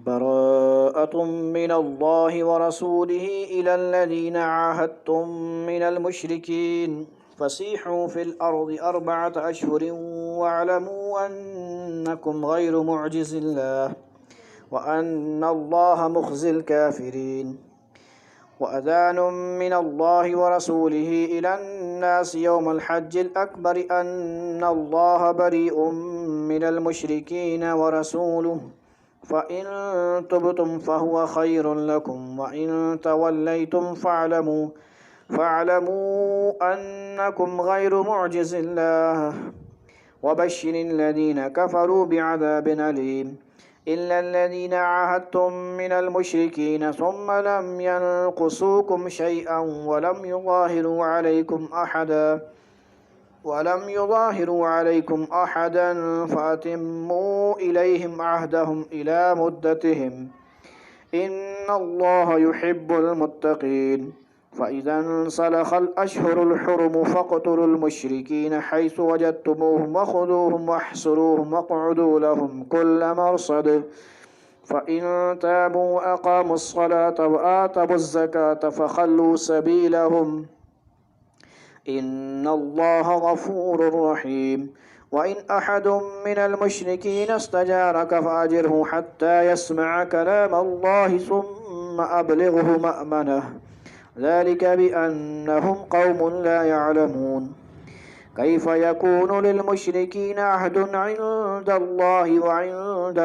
براءة من الله ورسوله إلى الذين عاهدتم من المشركين فسيحوا في الأرض 4 أشهر واعلموا أنكم غير معجز الله وأن الله مخزي الكافرين. وأذان من الله ورسوله إلى الناس يوم الحج الأكبر أن الله بريء من المشركين ورسوله فإن تبتم فهو خير لكم وإن توليتم فاعلموا أنكم غير معجز الله وبشر الذين كفروا بعذاب أليم. إلا الذين عاهدتم من المشركين ثم لم ينقصوكم شيئا ولم يظاهروا عليكم أحدا فأتموا إليهم عهدهم إلى مدتهم إن الله يحب المتقين. فإذا انسلخ الأشهر الحرم فاقتلوا المشركين حيث وجدتموهم وخذوهم واحصروهم واقعدوا لهم كل مرصد فإن تابوا وأقاموا الصلاة وآتوا الزكاة فخلوا سبيلهم إن الله غفور رحيم. وإن أحد من المشركين استجارك فأجره حتى يسمع كلام الله ثم أبلغه مأمنه ذلك بأنهم قوم لا يعلمون. كيف يكون للمشركين عهد عند الله وعند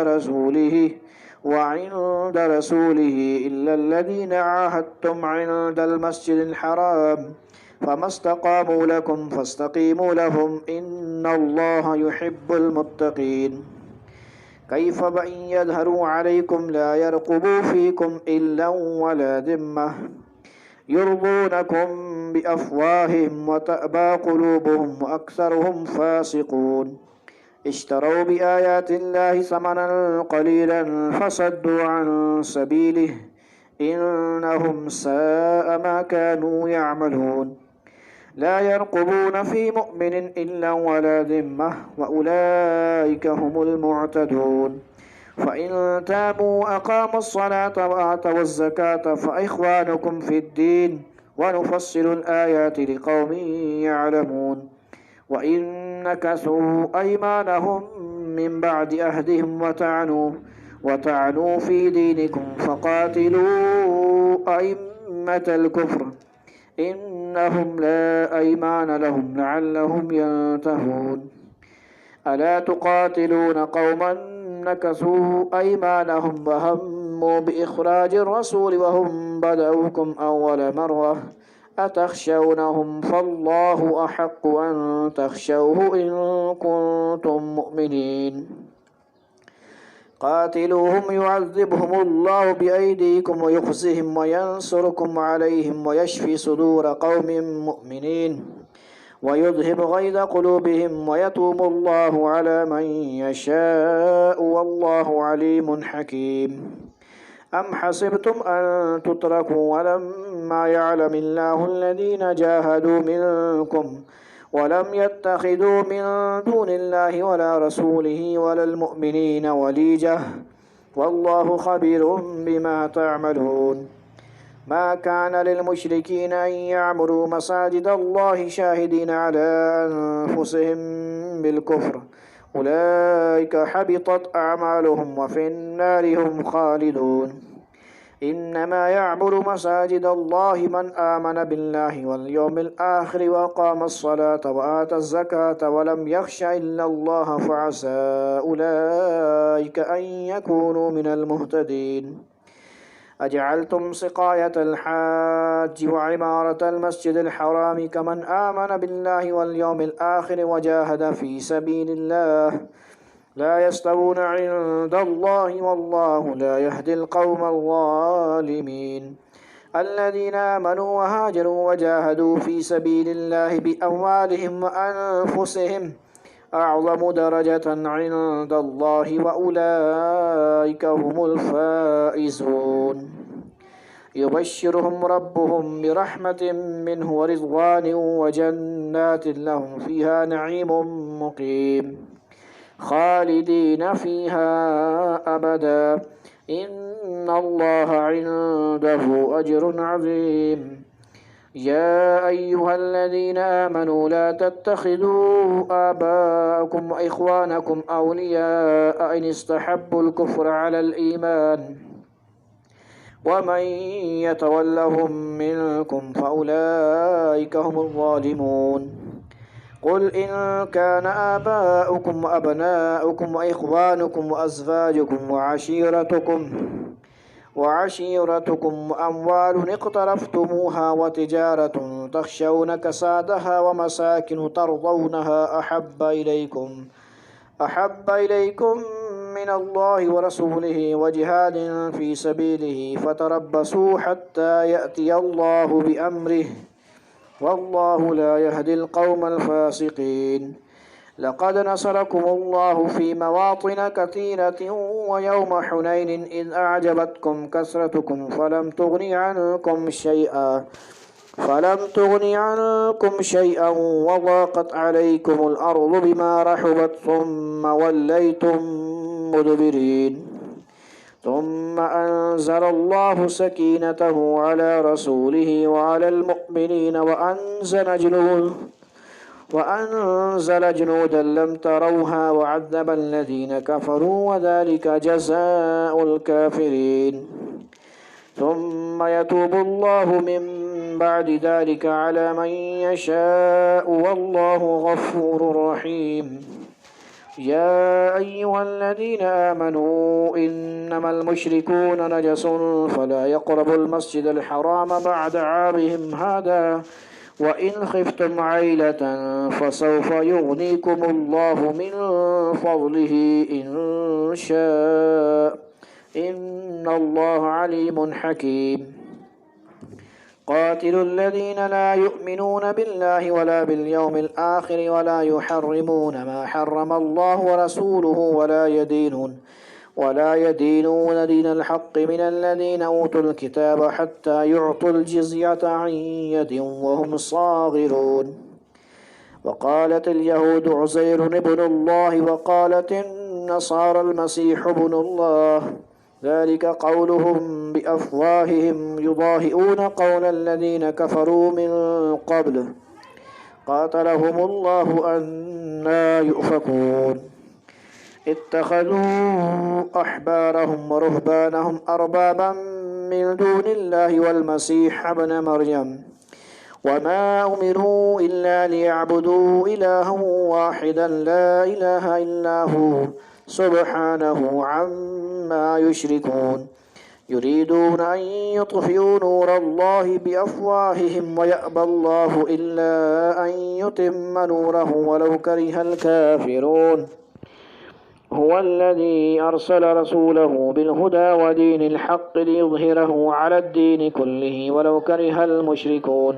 رسوله إلا الذين عاهدتم عند المسجد الحرام فما استقاموا لكم فاستقيموا لهم إن الله يحب المتقين. كيف وإن يظهروا عليكم لا يرقبوا فيكم إلا ولا ذمة يرضونكم بأفواههم وتأبى قلوبهم وأكثرهم فاسقون. اشتروا بآيات الله ثمنا قليلا فصدوا عن سبيله إنهم ساء ما كانوا يعملون. لا يرقبون في مؤمن إلا ولا ذمة وأولئك هم المعتدون. فإن تابوا وأقاموا الصلاة وآتوا الزكاة فإخوانكم في الدين ونفصل الآيات لقوم يعلمون. وإن نكثوا أيمانهم من بعد عهدهم وطعنوا في دينكم فقاتلوا أئمة الكفر إنهم لا أيمان لهم لعلهم ينتهون. ألا تقاتلون قوما نكثوا أيمانهم وهموا بإخراج الرسول وهم بدأوكم أول مرة أتخشونهم فالله أحق أن تخشوه إن كنتم مؤمنين. قاتلوهم يعذبهم الله بأيديكم ويخزهم وينصركم عليهم ويشفي صدور قوم مؤمنين ويذهب غيظ قلوبهم ويتوب الله على من يشاء والله عليم حكيم. أم حسبتم أن تتركوا ولما يعلم الله الذين جاهدوا منكم ولم يتخذوا من دون الله ولا رسوله ولا المؤمنين وليجة والله خبير بما تعملون. ما كان للمشركين أن يعمروا مساجد الله شاهدين على أنفسهم بالكفر أولئك حبطت أعمالهم وفي النار هم خالدون. إنما يعمر مساجد الله من آمن بالله واليوم الآخر وأقام الصلاة وآتى الزكاة ولم يخش إلا الله فعسى أولئك أن يكونوا من المهتدين. أجعلتم سقاية الحاج وعمارة المسجد الحرام كمن آمن بالله واليوم الآخر وجاهد في سبيل الله لا يستوون عند الله والله لا يهدي القوم الظالمين. الذين آمنوا وهاجروا وجاهدوا في سبيل الله بأموالهم وأنفسهم أعظم درجة عند الله وأولئك هم الفائزون. يبشرهم ربهم برحمة منه ورضوان وجنات لهم فيها نعيم مقيم خالدين فيها أبدا إن الله عنده أجر عظيم يا أيها الذين آمنوا لا تتخذوا آباءكم وإخوانكم أولياء إن استحبوا الكفر على الإيمان ومن يتولهم منكم فأولئك هم الظالمون قل إن كان آباؤكم وأبناؤكم وإخوانكم وأزواجكم وعشيرتكم وأموال اقترفتموها وتجارة تخشون كسادها ومساكن ترضونها أحب إليكم من الله ورسوله وجهاد في سبيله فتربصوا حتى يأتي الله بأمره والله لا يهدي القوم الفاسقين لقد نصركم الله في مواطن كثيرة ويوم حنين إذ أعجبتكم كثرتكم فلم تغن عنكم شيئا وضاقت عليكم الأرض بما رحبت ثم وليتم مدبرين ثم أنزل الله سكينته على رسوله وعلى المؤمنين وأنزل جنودا لم تروها وعذب الذين كفروا وذلك جزاء الكافرين ثم يتوب الله من بعد ذلك على من يشاء والله غفور رحيم يا أيها الذين آمنوا إنما المشركون نجس فلا يقربوا المسجد الحرام بعد عامهم هذا وإن خفتم عيلة فسوف يغنيكم الله من فضله إن شاء إن الله عليم حكيم قاتلوا الذين لا يؤمنون بالله ولا باليوم الآخر ولا يحرمون ما حرم الله ورسوله ولا يدينون دين الحق من الذين أوتوا الكتاب حتى يعطوا الجزية عن يد وهم صاغرون وقالت اليهود عزير ابن الله وقالت النصارى المسيح ابن الله ذلك قولهم بأفواههم يضاهئون قول الذين كفروا من قبل قاتلهم الله أنى يؤفكون اتخذوا أحبارهم ورهبانهم أربابا من دون الله والمسيح ابن مريم وما أمروا إلا ليعبدوا إلها واحدا لا إله إلا هو سبحانه عما يشركون يريدون أن يطفئوا نور الله بأفواههم ويأبى الله إلا أن يتم نوره ولو كره الكافرون هو الذي أرسل رسوله بالهدى ودين الحق ليظهره على الدين كله ولو كره المشركون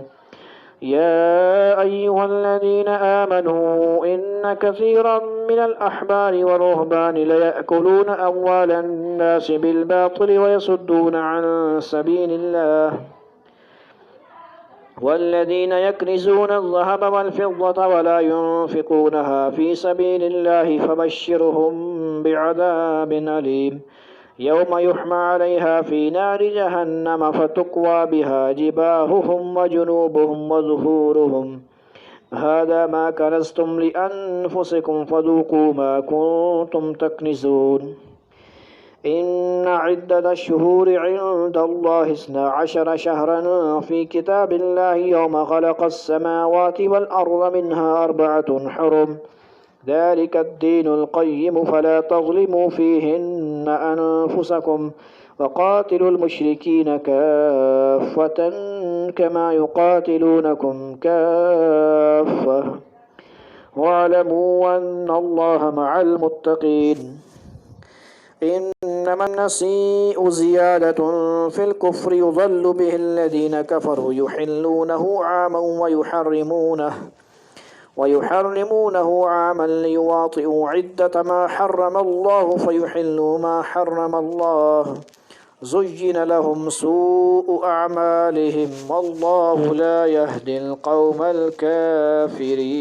يا أيها الذين آمنوا إن كثيرا من الأحبار والرهبان ليأكلون أموال الناس بالباطل ويصدون عن سبيل الله والذين يكنزون الذهب والفضة ولا ينفقونها في سبيل الله فبشرهم بعذاب أليم يوم يحمى عليها في نار جهنم فتكوى بها جباههم وجنوبهم وظهورهم هذا ما كنزتم لأنفسكم فذوقوا ما كنتم تكنزون إن عدة الشهور عند الله 12 شهرا في كتاب الله يوم خلق السماوات والأرض منها 4 حرم ذلك الدين القيم فلا تظلموا فيهن أنفسكم وقاتلوا المشركين كافة كما يقاتلونكم كافة واعلموا أن الله مع المتقين إنما النسيء زيادة في الكفر يضل به الذين كفروا يحلونه عاما ويحرمونه عاما ليواطئوا عدة ما حرم الله فيحلوا ما حرم الله زين لهم سوء أعمالهم والله لا يهدي القوم الكافرين